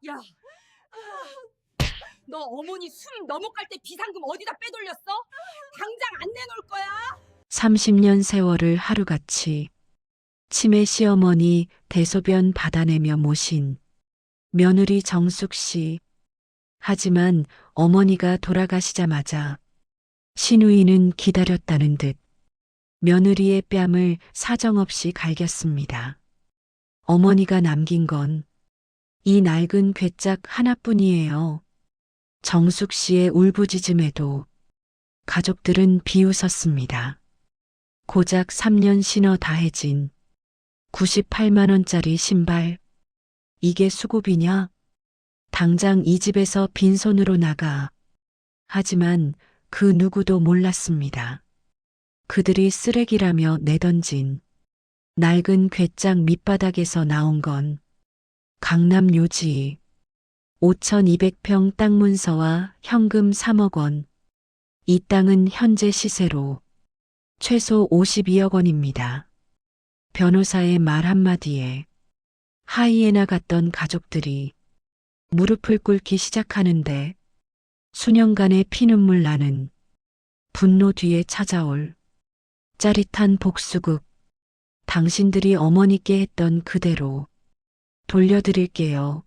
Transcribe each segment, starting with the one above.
야, 너 어머니 숨 넘어갈 때 비상금 어디다 빼돌렸어? 당장 안 내놓을 거야. 30년 세월을 하루같이 치매 시어머니 대소변 받아내며 모신 며느리 정숙 씨. 하지만 어머니가 돌아가시자마자 신우이는 기다렸다는 듯 며느리의 뺨을 사정없이 갈겼습니다. 어머니가 남긴 건 이 낡은 괴짝 하나뿐이에요. 정숙 씨의 울부짖음에도 가족들은 비웃었습니다. 고작 3년 신어 다해진 98만 원짜리 신발. 이게 수고비냐? 당장 이 집에서 빈손으로 나가. 하지만 그 누구도 몰랐습니다. 그들이 쓰레기라며 내던진 낡은 괴짝 밑바닥에서 나온 건 강남 요지 5,200평 땅 문서와 현금 3억 원. 이 땅은 현재 시세로 최소 52억 원입니다. 변호사의 말 한마디에 하이에나 같던 가족들이 무릎을 꿇기 시작하는데 수년간의 피눈물 나는 분노 뒤에 찾아올 짜릿한 복수극. 당신들이 어머니께 했던 그대로 돌려드릴게요.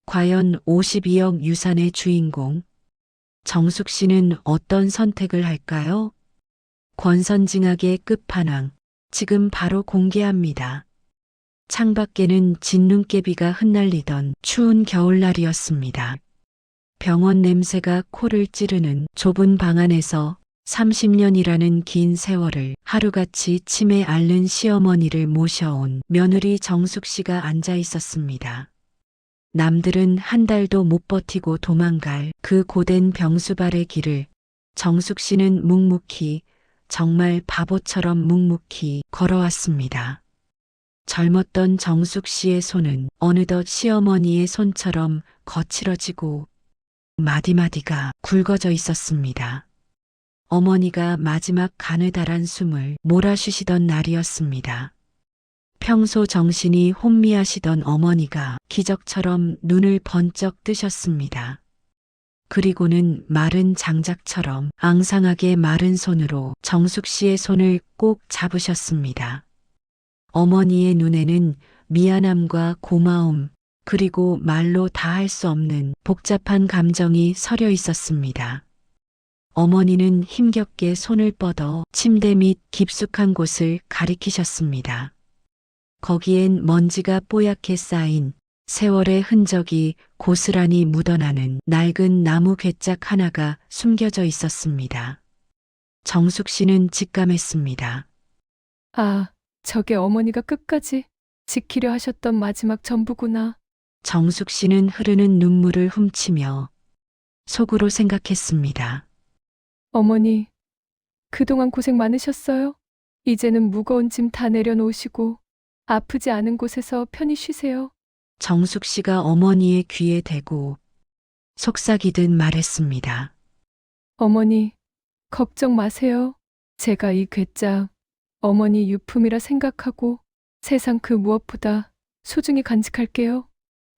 과연 52억 유산의 주인공 정숙 씨는 어떤 선택을 할까요? 권선징악의 끝판왕, 지금 바로 공개합니다. 창밖에는 진눈깨비가 흩날리던 추운 겨울날이었습니다. 병원 냄새가 코를 찌르는 좁은 방 안에서 30년이라는 긴 세월을 하루같이 치매 앓는 시어머니를 모셔온 며느리 정숙 씨가 앉아 있었습니다. 남들은 한 달도 못 버티고 도망갈 그 고된 병수발의 길을 정숙 씨는 묵묵히, 정말 바보처럼 묵묵히 걸어왔습니다. 젊었던 정숙 씨의 손은 어느덧 시어머니의 손처럼 거칠어지고 마디마디가 굵어져 있었습니다. 어머니가 마지막 가느다란 숨을 몰아쉬시던 날이었습니다. 평소 정신이 혼미하시던 어머니가 기적처럼 눈을 번쩍 뜨셨습니다. 그리고는 마른 장작처럼 앙상하게 마른 손으로 정숙 씨의 손을 꼭 잡으셨습니다. 어머니의 눈에는 미안함과 고마움, 그리고 말로 다 할 수 없는 복잡한 감정이 서려 있었습니다. 어머니는 힘겹게 손을 뻗어 침대 밑 깊숙한 곳을 가리키셨습니다. 거기엔 먼지가 뽀얗게 쌓인 세월의 흔적이 고스란히 묻어나는 낡은 나무 괴짝 하나가 숨겨져 있었습니다. 정숙 씨는 직감했습니다. 아, 저게 어머니가 끝까지 지키려 하셨던 마지막 전부구나. 정숙 씨는 흐르는 눈물을 훔치며 속으로 생각했습니다. 어머니, 그동안 고생 많으셨어요. 이제는 무거운 짐 다 내려놓으시고 아프지 않은 곳에서 편히 쉬세요. 정숙 씨가 어머니의 귀에 대고 속삭이듯 말했습니다. 어머니, 걱정 마세요. 제가 이 괴짝 어머니 유품이라 생각하고 세상 그 무엇보다 소중히 간직할게요.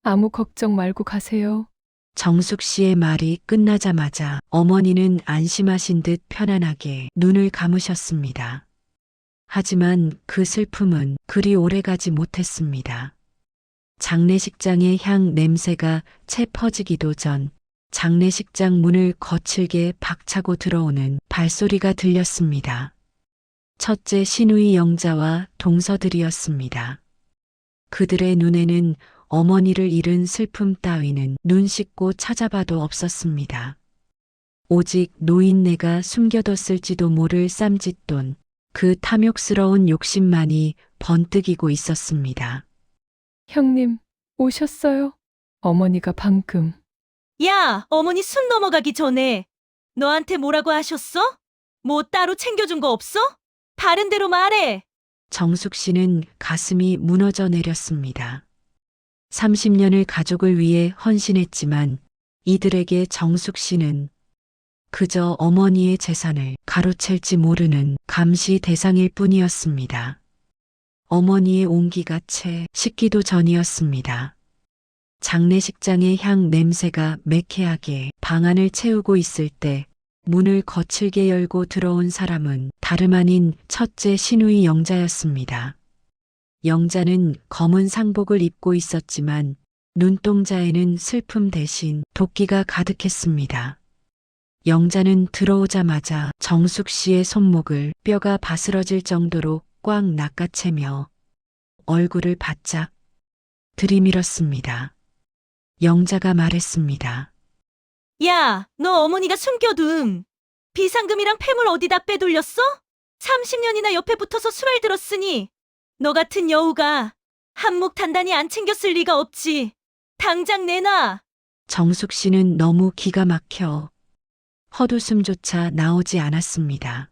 아무 걱정 말고 가세요. 정숙 씨의 말이 끝나자마자 어머니는 안심하신 듯 편안하게 눈을 감으셨습니다. 하지만 그 슬픔은 그리 오래가지 못했습니다. 장례식장의 향 냄새가 채 퍼지기도 전 장례식장 문을 거칠게 박차고 들어오는 발소리가 들렸습니다. 첫째 시누이 영자와 동서들이었습니다. 그들의 눈에는 어머니를 잃은 슬픔 따위는 눈 씻고 찾아봐도 없었습니다. 오직 노인네가 숨겨뒀을지도 모를 쌈짓돈, 그 탐욕스러운 욕심만이 번뜩이고 있었습니다. 형님, 오셨어요? 어머니가 방금. 야, 어머니 숨 넘어가기 전에 너한테 뭐라고 하셨어? 뭐 따로 챙겨준 거 없어? 다른 데로 말해. 정숙 씨는 가슴이 무너져 내렸습니다. 30년을 가족을 위해 헌신했지만 이들에게 정숙 씨는 그저 어머니의 재산을 가로챌지 모르는 감시 대상일 뿐이었습니다. 어머니의 온기가 채 식기도 전이었습니다. 장례식장의 향 냄새가 매캐하게 방 안을 채우고 있을 때 문을 거칠게 열고 들어온 사람은 다름 아닌 첫째 신우이 영자였습니다. 영자는 검은 상복을 입고 있었지만 눈동자에는 슬픔 대신 도끼가 가득했습니다. 영자는 들어오자마자 정숙 씨의 손목을 뼈가 바스러질 정도로 꽉 낚아채며 얼굴을 바짝 들이밀었습니다. 영자가 말했습니다. 야, 너 어머니가 숨겨둔 비상금이랑 폐물 어디다 빼돌렸어? 30년이나 옆에 붙어서 수발 들었으니 너 같은 여우가 한몫 단단히 안 챙겼을 리가 없지. 당장 내놔. 정숙 씨는 너무 기가 막혀 헛웃음조차 나오지 않았습니다.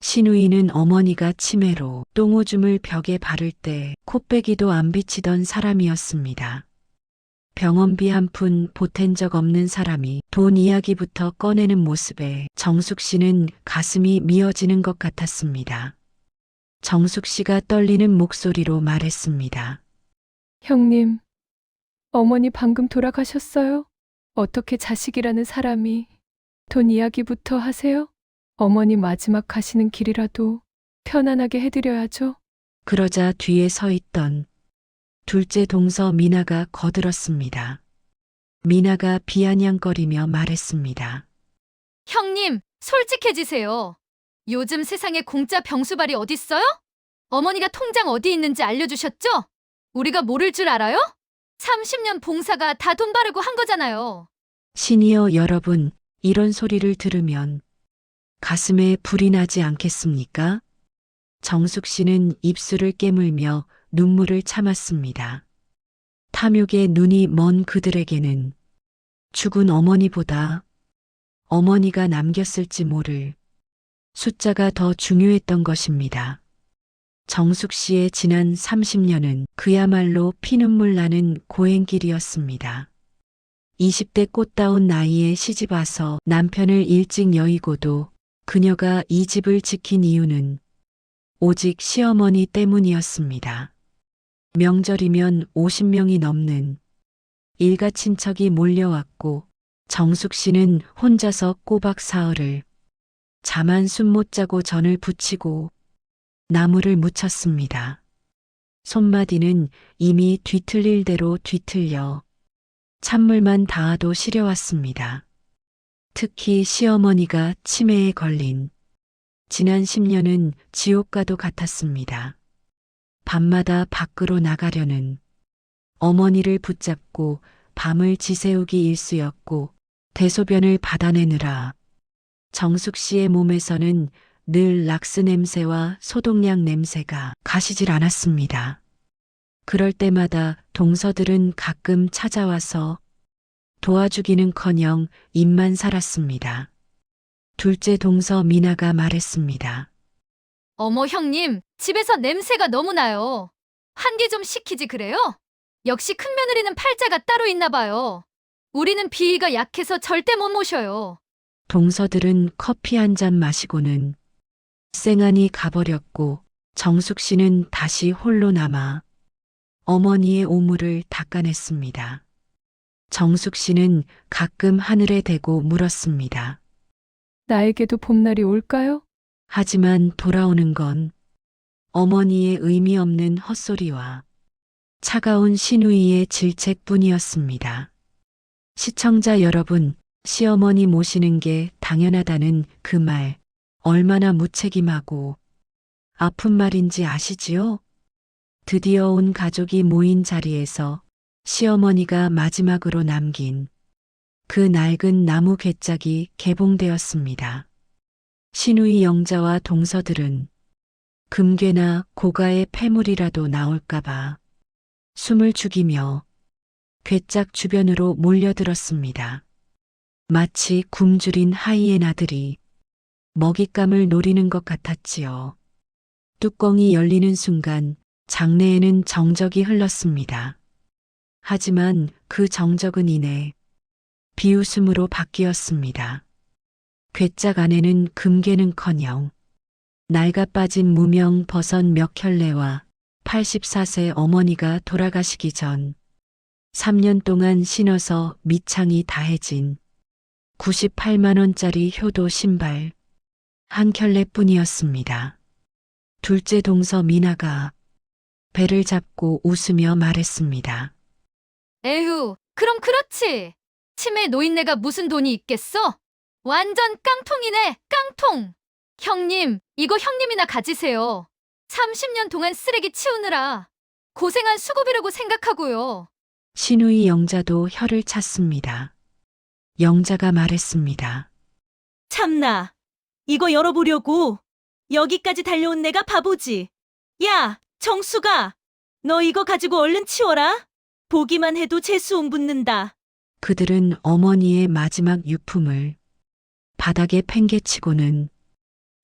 신우이는 어머니가 치매로 똥오줌을 벽에 바를 때 코빼기도 안 비치던 사람이었습니다. 병원비 한 푼 보탠 적 없는 사람이 돈 이야기부터 꺼내는 모습에 정숙 씨는 가슴이 미어지는 것 같았습니다. 정숙 씨가 떨리는 목소리로 말했습니다. 형님, 어머니 방금 돌아가셨어요? 어떻게 자식이라는 사람이 돈 이야기부터 하세요? 어머니 마지막 가시는 길이라도 편안하게 해드려야죠. 그러자 뒤에 서 있던 둘째 동서 미나가 거들었습니다. 미나가 비아냥거리며 말했습니다. 형님, 솔직해지세요. 요즘 세상에 공짜 병수발이 어딨어요? 어머니가 통장 어디 있는지 알려주셨죠? 우리가 모를 줄 알아요? 30년 봉사가 다 돈 바르고 한 거잖아요. 시니어 여러분, 이런 소리를 들으면 가슴에 불이 나지 않겠습니까? 정숙 씨는 입술을 깨물며 눈물을 참았습니다. 탐욕에 눈이 먼 그들에게는 죽은 어머니보다 어머니가 남겼을지 모를 숫자가 더 중요했던 것입니다. 정숙 씨의 지난 30년은 그야말로 피눈물 나는 고행길이었습니다. 20대 꽃다운 나이에 시집 와서 남편을 일찍 여의고도 그녀가 이 집을 지킨 이유는 오직 시어머니 때문이었습니다. 명절이면 50명이 넘는 일가 친척이 몰려왔고 정숙 씨는 혼자서 꼬박 사흘을 잠 한숨 못 자고 전을 부치고 나무를 묻혔습니다. 손마디는 이미 뒤틀릴 대로 뒤틀려 찬물만 닿아도 시려왔습니다. 특히 시어머니가 치매에 걸린 지난 10년은 지옥과도 같았습니다. 밤마다 밖으로 나가려는 어머니를 붙잡고 밤을 지새우기 일쑤였고 대소변을 받아내느라 정숙 씨의 몸에서는 늘 락스 냄새와 소독약 냄새가 가시질 않았습니다. 그럴 때마다 동서들은 가끔 찾아와서 도와주기는커녕 입만 살았습니다. 둘째 동서 미나가 말했습니다. 어머 형님, 집에서 냄새가 너무 나요. 환기 좀 시키지 그래요? 역시 큰며느리는 팔자가 따로 있나 봐요. 우리는 비위가 약해서 절대 못 모셔요. 동서들은 커피 한 잔 마시고는 쌩안이 가버렸고 정숙 씨는 다시 홀로 남아 어머니의 오물을 닦아냈습니다. 정숙 씨는 가끔 하늘에 대고 물었습니다. 나에게도 봄날이 올까요? 하지만 돌아오는 건 어머니의 의미 없는 헛소리와 차가운 신우이의 질책뿐이었습니다. 시청자 여러분, 시어머니 모시는 게 당연하다는 그 말 얼마나 무책임하고 아픈 말인지 아시지요? 드디어 온 가족이 모인 자리에서 시어머니가 마지막으로 남긴 그 낡은 나무 괴짝이 개봉되었습니다. 신우이 영자와 동서들은 금괴나 고가의 폐물이라도 나올까봐 숨을 죽이며 괴짝 주변으로 몰려들었습니다. 마치 굶주린 하이에나들이 먹잇감을 노리는 것 같았지요. 뚜껑이 열리는 순간 장내에는 정적이 흘렀습니다. 하지만 그 정적은 이내 비웃음으로 바뀌었습니다. 괴짝 안에는 금괴는커녕 낡아 빠진 무명 버선 몇 켤레와 84세 어머니가 돌아가시기 전 3년 동안 신어서 밑창이 다해진 98만 원짜리 효도 신발 한 켤레뿐이었습니다. 둘째 동서 미나가 배를 잡고 웃으며 말했습니다. 에휴, 그럼 그렇지. 치매 노인네가 무슨 돈이 있겠어? 완전 깡통이네, 깡통. 형님, 이거 형님이나 가지세요. 30년 동안 쓰레기 치우느라 고생한 수고비라고 생각하고요. 신우이 영자도 혀를 찼습니다. 영자가 말했습니다. 참나, 이거 열어보려고 여기까지 달려온 내가 바보지. 야, 정수가, 너 이거 가지고 얼른 치워라. 보기만 해도 재수온 붙는다. 그들은 어머니의 마지막 유품을 바닥에 팽개치고는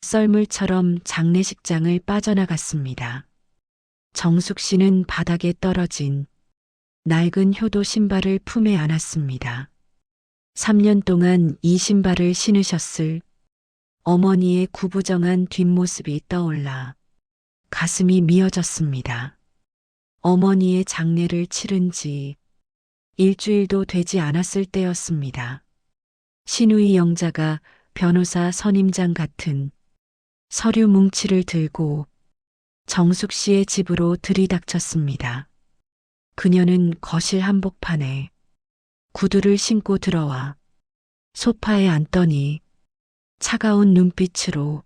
썰물처럼 장례식장을 빠져나갔습니다. 정숙 씨는 바닥에 떨어진 낡은 효도 신발을 품에 안았습니다. 3년 동안 이 신발을 신으셨을 어머니의 구부정한 뒷모습이 떠올라 가슴이 미어졌습니다. 어머니의 장례를 치른 지 일주일도 되지 않았을 때였습니다. 신우이 영자가 변호사 선임장 같은 서류 뭉치를 들고 정숙 씨의 집으로 들이닥쳤습니다. 그녀는 거실 한복판에 구두를 신고 들어와 소파에 앉더니 차가운 눈빛으로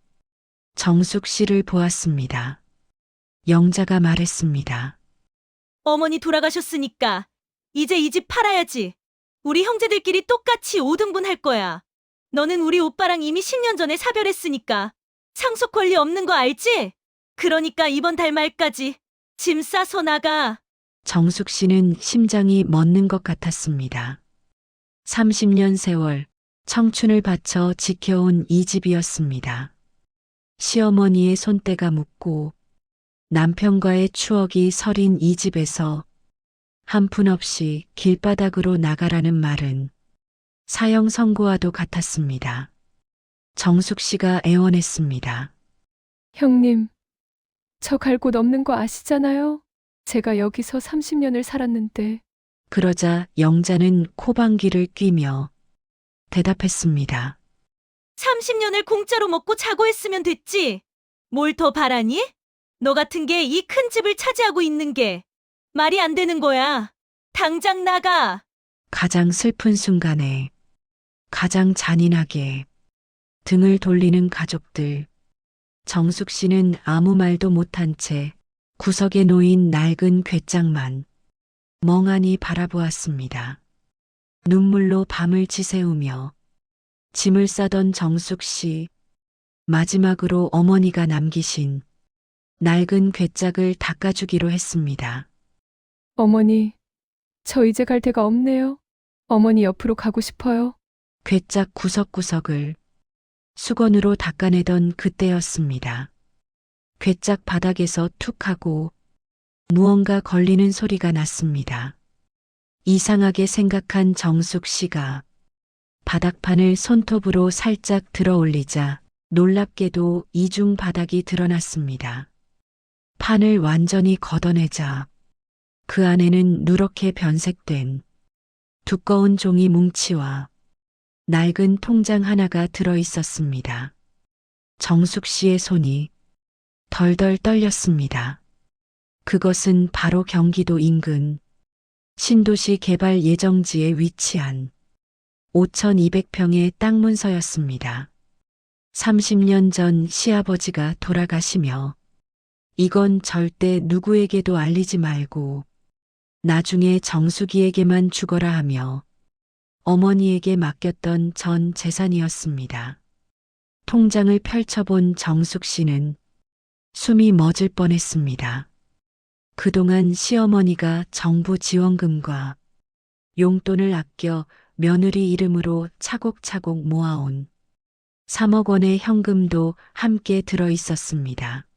정숙 씨를 보았습니다. 영자가 말했습니다. 어머니 돌아가셨으니까 이제 이 집 팔아야지. 우리 형제들끼리 똑같이 5등분 할 거야. 너는 우리 오빠랑 이미 10년 전에 사별했으니까 상속 권리 없는 거 알지? 그러니까 이번 달 말까지 짐 싸서 나가. 정숙 씨는 심장이 멎는 것 같았습니다. 30년 세월 청춘을 바쳐 지켜온 이 집이었습니다. 시어머니의 손때가 묻고 남편과의 추억이 서린 이 집에서 한 푼 없이 길바닥으로 나가라는 말은 사형 선고와도 같았습니다. 정숙 씨가 애원했습니다. 형님, 저 갈 곳 없는 거 아시잖아요? 제가 여기서 30년을 살았는데 그러자 영자는 코방귀를 뀌며 대답했습니다. 30년을 공짜로 먹고 자고 했으면 됐지. 뭘 더 바라니? 너 같은 게 이 큰 집을 차지하고 있는 게 말이 안 되는 거야. 당장 나가. 가장 슬픈 순간에 가장 잔인하게 등을 돌리는 가족들. 정숙 씨는 아무 말도 못한 채 구석에 놓인 낡은 궤장만 멍하니 바라보았습니다. 눈물로 밤을 지새우며 짐을 싸던 정숙 씨, 마지막으로 어머니가 남기신 낡은 궤짝을 닦아주기로 했습니다. 어머니, 저 이제 갈 데가 없네요. 어머니 옆으로 가고 싶어요. 궤짝 구석구석을 수건으로 닦아내던 그때였습니다. 궤짝 바닥에서 툭 하고 무언가 걸리는 소리가 났습니다. 이상하게 생각한 정숙 씨가 바닥판을 손톱으로 살짝 들어 올리자 놀랍게도 이중 바닥이 드러났습니다. 판을 완전히 걷어내자 그 안에는 누렇게 변색된 두꺼운 종이 뭉치와 낡은 통장 하나가 들어 있었습니다. 정숙 씨의 손이 덜덜 떨렸습니다. 그것은 바로 경기도 인근 신도시 개발 예정지에 위치한 5,200평의 땅 문서였습니다. 30년 전 시아버지가 돌아가시며 이건 절대 누구에게도 알리지 말고 나중에 정숙이에게만 주거라 하며 어머니에게 맡겼던 전 재산이었습니다. 통장을 펼쳐본 정숙 씨는 숨이 멎을 뻔했습니다. 그동안 시어머니가 정부 지원금과 용돈을 아껴 며느리 이름으로 차곡차곡 모아온 3억 원의 현금도 함께 들어 있었습니다.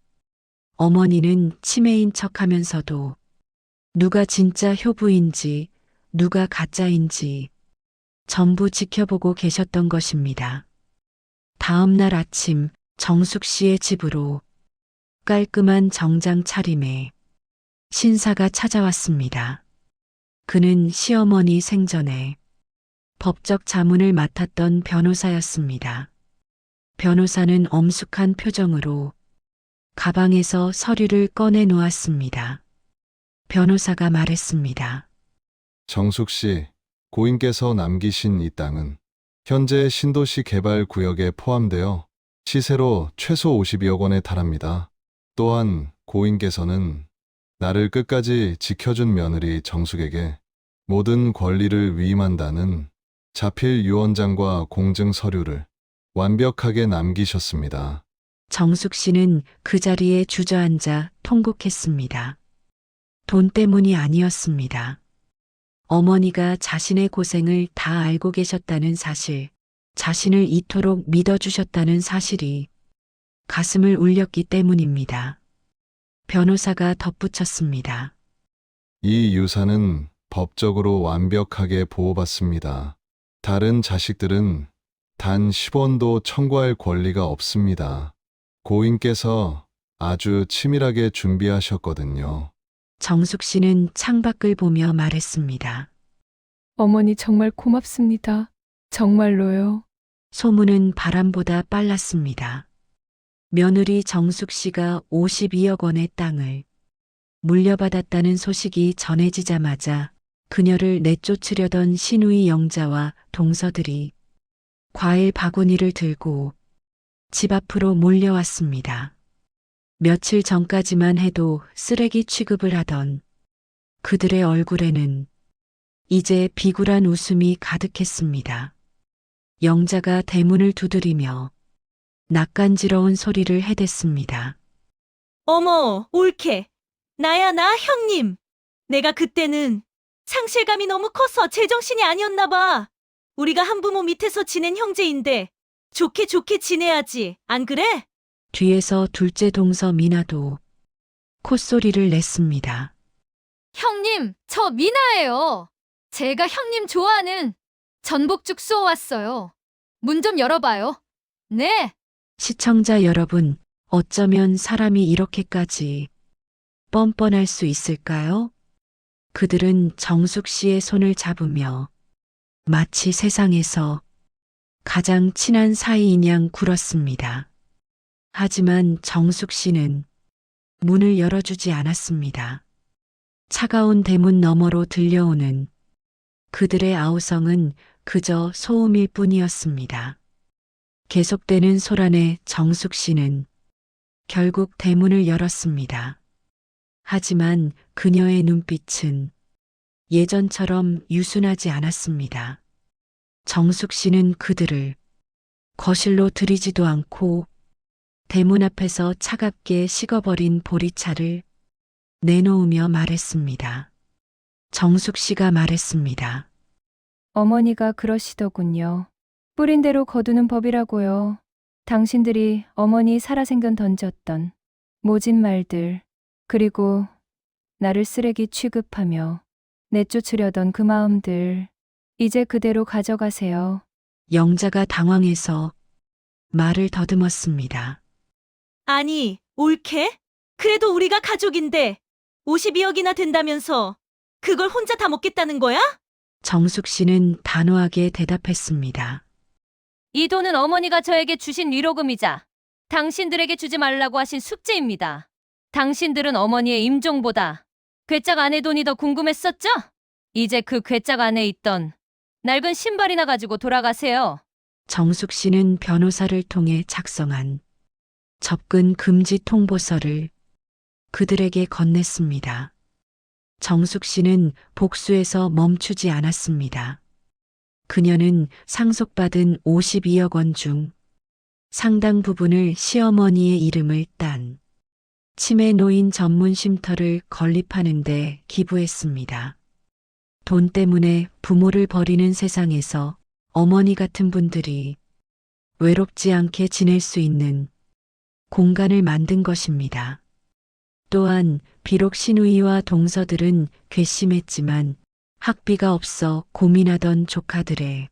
어머니는 치매인 척하면서도 누가 진짜 효부인지 누가 가짜인지 전부 지켜보고 계셨던 것입니다. 다음 날 아침 정숙 씨의 집으로 깔끔한 정장 차림에 신사가 찾아왔습니다. 그는 시어머니 생전에 법적 자문을 맡았던 변호사였습니다. 변호사는 엄숙한 표정으로 가방에서 서류를 꺼내 놓았습니다. 변호사가 말했습니다. 정숙 씨, 고인께서 남기신 이 땅은 현재 신도시 개발 구역에 포함되어 시세로 최소 52억 원에 달합니다. 또한 고인께서는 나를 끝까지 지켜준 며느리 정숙에게 모든 권리를 위임한다는 자필 유언장과 공증 서류를 완벽하게 남기셨습니다. 정숙 씨는 그 자리에 주저앉아 통곡했습니다. 돈 때문이 아니었습니다. 어머니가 자신의 고생을 다 알고 계셨다는 사실, 자신을 이토록 믿어주셨다는 사실이 가슴을 울렸기 때문입니다. 변호사가 덧붙였습니다. 이 유산은 법적으로 완벽하게 보호받습니다. 다른 자식들은 단 10원도 청구할 권리가 없습니다. 고인께서 아주 치밀하게 준비하셨거든요. 정숙 씨는 창밖을 보며 말했습니다. 어머니 정말 고맙습니다. 정말로요. 소문은 바람보다 빨랐습니다. 며느리 정숙 씨가 52억 원의 땅을 물려받았다는 소식이 전해지자마자 그녀를 내쫓으려던 시누이 영자와 동서들이 과일 바구니를 들고 집 앞으로 몰려왔습니다. 며칠 전까지만 해도 쓰레기 취급을 하던 그들의 얼굴에는 이제 비굴한 웃음이 가득했습니다. 영자가 대문을 두드리며 낯간지러운 소리를 해댔습니다. 어머, 옳게. 나야, 나, 형님. 내가 그때는 상실감이 너무 커서 제정신이 아니었나 봐. 우리가 한부모 밑에서 지낸 형제인데 좋게 좋게 지내야지. 안 그래? 뒤에서 둘째 동서 미나도 콧소리를 냈습니다. 형님, 저 미나예요. 제가 형님 좋아하는 전복죽 쏘아왔어요. 문 좀 열어봐요. 네. 시청자 여러분, 어쩌면 사람이 이렇게까지 뻔뻔할 수 있을까요? 그들은 정숙 씨의 손을 잡으며 마치 세상에서 가장 친한 사이인 양 굴었습니다. 하지만 정숙 씨는 문을 열어주지 않았습니다. 차가운 대문 너머로 들려오는 그들의 아우성은 그저 소음일 뿐이었습니다. 계속되는 소란에 정숙 씨는 결국 대문을 열었습니다. 하지만 그녀의 눈빛은 예전처럼 유순하지 않았습니다. 정숙 씨는 그들을 거실로 들이지도 않고 대문 앞에서 차갑게 식어버린 보리차를 내놓으며 말했습니다. 정숙 씨가 말했습니다. 어머니가 그러시더군요. 뿌린 대로 거두는 법이라고요. 당신들이 어머니 살아생전 던졌던 모진 말들, 그리고 나를 쓰레기 취급하며 내쫓으려던 그 마음들, 이제 그대로 가져가세요. 영자가 당황해서 말을 더듬었습니다. 아니, 옳게? 그래도 우리가 가족인데 52억이나 된다면서 그걸 혼자 다 먹겠다는 거야? 정숙 씨는 단호하게 대답했습니다. 이 돈은 어머니가 저에게 주신 위로금이자 당신들에게 주지 말라고 하신 숙제입니다. 당신들은 어머니의 임종보다 괴짝 안의 돈이 더 궁금했었죠? 이제 그 괴짝 안에 있던 낡은 신발이나 가지고 돌아가세요. 정숙 씨는 변호사를 통해 작성한 접근 금지 통보서를 그들에게 건넸습니다. 정숙 씨는 복수에서 멈추지 않았습니다. 그녀는 상속받은 52억 원 중 상당 부분을 시어머니의 이름을 딴 치매 노인 전문 쉼터를 건립하는 데 기부했습니다. 돈 때문에 부모를 버리는 세상에서 어머니 같은 분들이 외롭지 않게 지낼 수 있는 공간을 만든 것입니다. 또한 비록 시누이와 동서들은 괘씸했지만 학비가 없어 고민하던 조카들의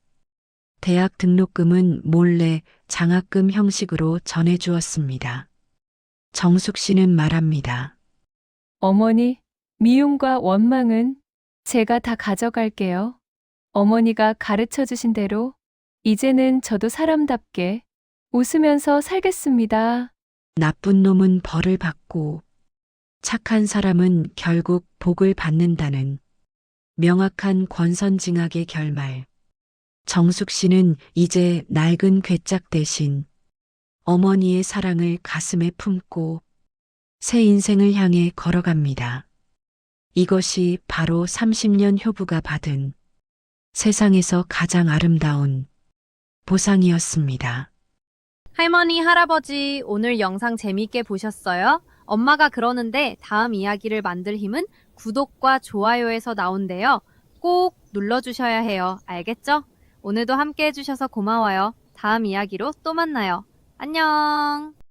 대학 등록금은 몰래 장학금 형식으로 전해주었습니다. 정숙 씨는 말합니다. 어머니, 미움과 원망은 제가 다 가져갈게요. 어머니가 가르쳐 주신 대로 이제는 저도 사람답게 웃으면서 살겠습니다. 나쁜 놈은 벌을 받고 착한 사람은 결국 복을 받는다는 명확한 권선징악의 결말. 정숙 씨는 이제 낡은 괴짝 대신 어머니의 사랑을 가슴에 품고 새 인생을 향해 걸어갑니다. 이것이 바로 30년 효부가 받은 세상에서 가장 아름다운 보상이었습니다. 할머니, 할아버지, 오늘 영상 재밌게 보셨어요? 엄마가 그러는데 다음 이야기를 만들 힘은 구독과 좋아요에서 나온대요. 꼭 눌러주셔야 해요. 알겠죠? 오늘도 함께 해주셔서 고마워요. 다음 이야기로 또 만나요. 안녕!